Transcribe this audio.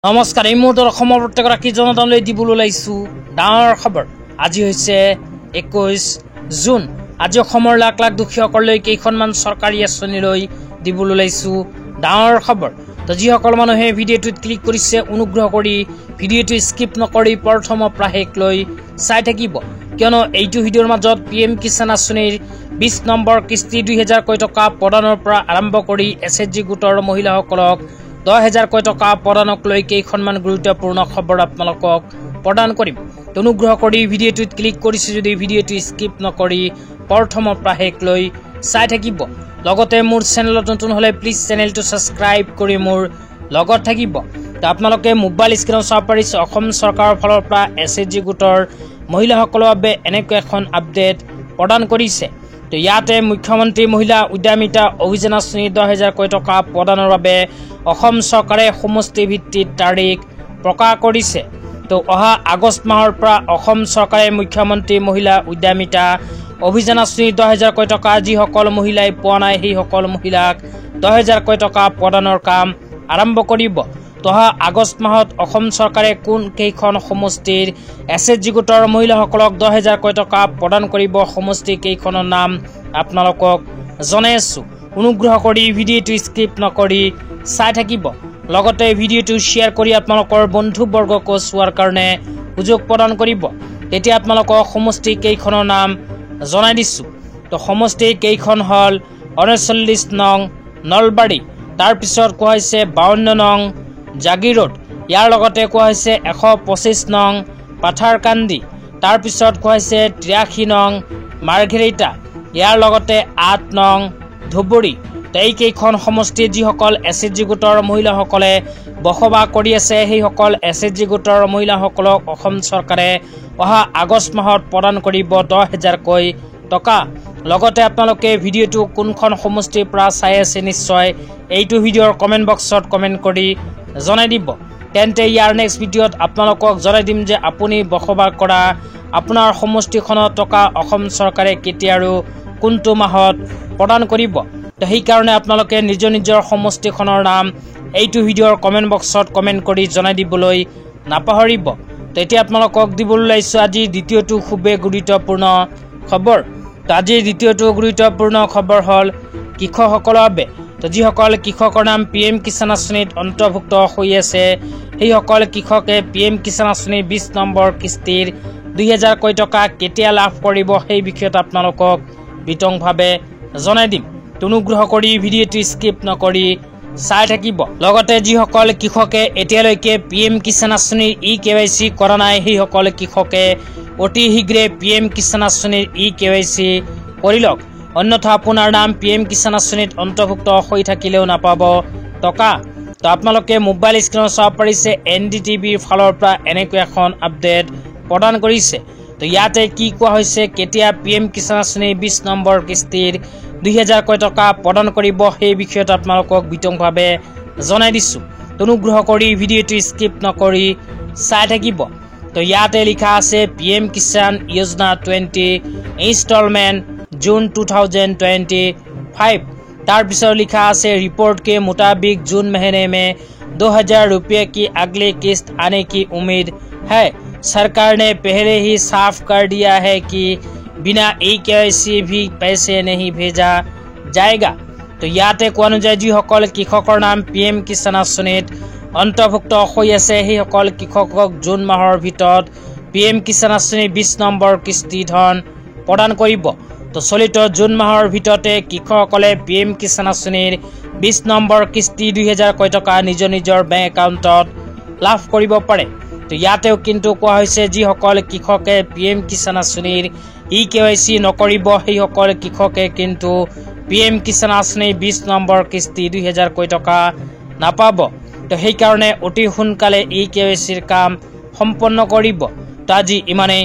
নমস্কাৰ এই মুহূৰ্তত অসমৰ প্ৰত্যেকগৰাকী জনতালৈ দিবলৈ ওলাইছোঁ ডাঙৰ খবৰ। আজি হৈছে 21 জুন। আজি অসমৰ লাখ লাখ দুখীয়াসকললৈ কেইখনমান চৰকাৰী আঁচনিলৈ দিবলৈ ওলাইছোঁ ডাঙৰ খবৰ। তো যিসকল মানুহে ভিডিঅ'টোত ক্লিক কৰিছে অনুগ্ৰহ কৰি ভিডিঅ'টো স্কিপ নকৰি প্ৰথমৰ পৰা শেষলৈ চাই থাকিব, কিয়নো এইটো ভিডিঅ'ৰ মাজত PM কিষাণ আঁচনিৰ 20 নম্বৰ কিস্তি 2000 কোটি টকা প্ৰদানৰ পৰা আৰম্ভ কৰি SHG গোটৰ মহিলাসকলক 10,000 কোটি টকা প্ৰদানক লৈ কেইখনমান গুৰুত্বপূৰ্ণ খবৰ আপোনালোকক প্ৰদান কৰিম। অনুগ্ৰহ কৰি ভিডিঅ'টোত ক্লিক কৰিছে যদি ভিডিঅ'টো স্কিপ নকৰি প্ৰথমৰ পৰা শেষলৈ চাই থাকিব। লগতে মোৰ চেনেলত নতুন হ'লে প্লিজ চেনেলটো ছাবস্ক্ৰাইব কৰি মোৰ লগত থাকিব। তো আপোনালোকে মোবাইল স্ক্ৰীনত চাব পাৰিছে অসম চৰকাৰৰ ফালৰ পৰা SHG গোটৰ মহিলাসকলৰ বাবে এনেকুৱা এখন আপডেট প্ৰদান কৰিছে। তো ইয়াতে মুখ্যমন্ত্ৰী মহিলা উদ্যমিতা অভিযান আঁচনি 10,000 কোটি টকা প্ৰদানৰ বাবে অসম চৰকাৰে সমষ্টি ভিত্তিত তাৰিখ প্ৰকাশ কৰিছে। তো অহা আগষ্ট মাহৰ পৰা অসম চৰকাৰে মুখ্যমন্ত্ৰী মহিলা উদ্যমিতা অভিযান আঁচনি 10,000 কোটি টকা যিসকল মহিলাই পোৱা নাই সেইসকল মহিলাক 10,000 কোটি টকা প্ৰদানৰ কাম আৰম্ভ কৰিব। তো অহা আগষ্ট মাহত অসম চৰকাৰে কোন কেইখন সমষ্টিৰ SHG গোটৰ মহিলাসকলক 10,000 কোটি টকা প্ৰদান কৰিব, সমষ্টি কেইখনৰ নাম আপোনালোকক জনাই আছোঁ। অনুগ্ৰহ কৰি ভিডিঅ'টো স্কিপ নকৰি চাই থাকিব। লগতে ভিডিঅ'টো শ্বেয়াৰ কৰি আপোনালোকৰ বন্ধুবৰ্গকো চোৱাৰ কাৰণে সুযোগ প্ৰদান কৰিব। তেতিয়া আপোনালোকক সমষ্টি কেইখনৰ নাম জনাই দিছোঁ। তো সমষ্টি কেইখন হ'ল 39 নং নলবাৰী, তাৰপিছত কোৱা হৈছে 52 নং জাগিৰোড, ইয়াৰ লগতে কোৱা হৈছে 125 নং পাথাৰকান্দি, তাৰপিছত কোৱা হৈছে 83 নং মাৰ্ঘেৰিটা, ইয়াৰ লগতে 8 নং ধুবুৰী। এইকেইখন সমষ্টিত যিসকল SHG গোটৰ মহিলাসকলে বসবাস কৰি আছে সেইসকল SHG গোটৰ মহিলাসকলক অসম চৰকাৰে অহা আগষ্ট মাহত প্ৰদান কৰিব 10,000 কোটি টকা। লগতে আপোনালোকে ভিডিঅ'টো কোনখন সমষ্টিৰ পৰা চাই আছে নিশ্চয় এইটো ভিডিঅ'ৰ কমেণ্ট বক্সত কমেণ্ট কৰি জনাই দিব। তেন্তে ইয়াৰ নেক্সট ভিডিঅ'ত আপোনালোকক জনাই দিম যে আপুনি বসবাস কৰা আপোনাৰ সমষ্টিখনত টকা অসম চৰকাৰে কেতিয়া আৰু কোনটো মাহত প্ৰদান কৰিব। তো সেইকাৰণে আপোনালোকে নিজৰ নিজৰ সমষ্টিখনৰ নাম এইটো ভিডিঅ'ৰ কমেণ্ট বক্সত কমেণ্ট কৰি জনাই দিবলৈ নাপাহৰিব। তো এতিয়া আপোনালোকক দিবলৈ ওলাইছোঁ আজিৰ দ্বিতীয়টো খুবেই গুৰুত্বপূৰ্ণ খবৰ। তো আজিৰ দ্বিতীয়টো গুৰুত্বপূৰ্ণ খবৰ হ'ল কৃষকসকলৰ বাবে। তো যিসকল কৃষকৰ নাম PM কিষাণ আঁচনিত অন্তৰ্ভুক্ত হৈ আছে সেইসকল কৃষকে PM কিষাণ আঁচনিৰ 20 নম্বৰ কিস্তিৰ 2,000 কোটি টকা কেতিয়া লাভ কৰিব সেই বিষয়ত আপোনালোকক বিতংভাৱে জনাই দিম। অনুগ্ৰহ কৰি ভিডিঅ'টো স্কিপ নকৰি চাই থাকিব। লগতে যিসকল কৃষকে এতিয়ালৈকে PM কিষাণ আঁচনিৰ eKYC কৰা নাই সেইসকল কৃষকে অতি শীঘ্ৰে PM কিষাণ আঁচনিৰ eKYC কৰি লওক, অন্যথা আপোনাৰ নাম PM কিষাণ আঁচনিত অন্তৰ্ভুক্ত হৈ থাকিলেও নাপাব টকা। তো আপোনালোকে মোবাইল স্ক্ৰীনত চাব পাৰিছে NDTVৰ ফালৰ পৰা এনেকুৱা এখন আপডেট প্ৰদান কৰিছে। তো ইয়াতে কি কোৱা হৈছে কেতিয়া PM কিষাণ আঁচনিৰ 20 নম্বৰ কিস্তিৰ 2,000 কোটি টকা প্ৰদান কৰিব সেই বিষয়ত আপোনালোকক বিতংভাৱে জনাই দিছোঁ। অনুগ্ৰহ কৰি ভিডিঅ'টো স্কিপ নকৰি চাই থাকিব। তো ইয়াতে লিখা আছে PM কিষাণ योजना 20 ইনষ্টলমেণ্ট जून 2025। তাৰপিছত লিখা আছে रिपोर्ट के मुताबिक जून महीने में 2,000 रुपये की अगली किस्त आने की उम्मीद है। सरकार ने पहले ही साफ कर दिया है कि बिना eKYC भी पैसे नहीं भेजा जाएगा। तो ইয়াতে কোৱা অনুযায়ী যিসকল কৃষকৰ নাম PM কিষাণ আঁচনিত অন্তৰ্ভুক্ত হৈ আছে সেইসকল কৃষকক জুন মাহৰ ভিতৰত PM কিষাণ আঁচনিৰ 20 নম্বৰ কিস্তি ধন প্ৰদান কৰিব। তো চলিত জুন মাহৰ ভিতৰতে কৃষকসকলে PM কিষাণ আঁচনিৰ 20 নম্বৰ কিস্তি 2,000 কোটি টকা নিজৰ নিজৰ বেংক একাউণ্টত লাভ কৰিব পাৰে। তো ইয়াতেও কিন্তু কোৱা হৈছে যিসকল কৃষকে PM কিষাণ আঁচনিৰ eKYC নকৰিব সেইসকল কৃষকে কিন্তু PM কিষাণ আঁচনিৰ 20 নম্বৰ কিস্তি 2,000 কোটি টকা নাপাব। তো সেইকাৰণে অতি সোনকালে eKYCৰ কাম সম্পন্ন কৰিব। তো আজি ইমানেই।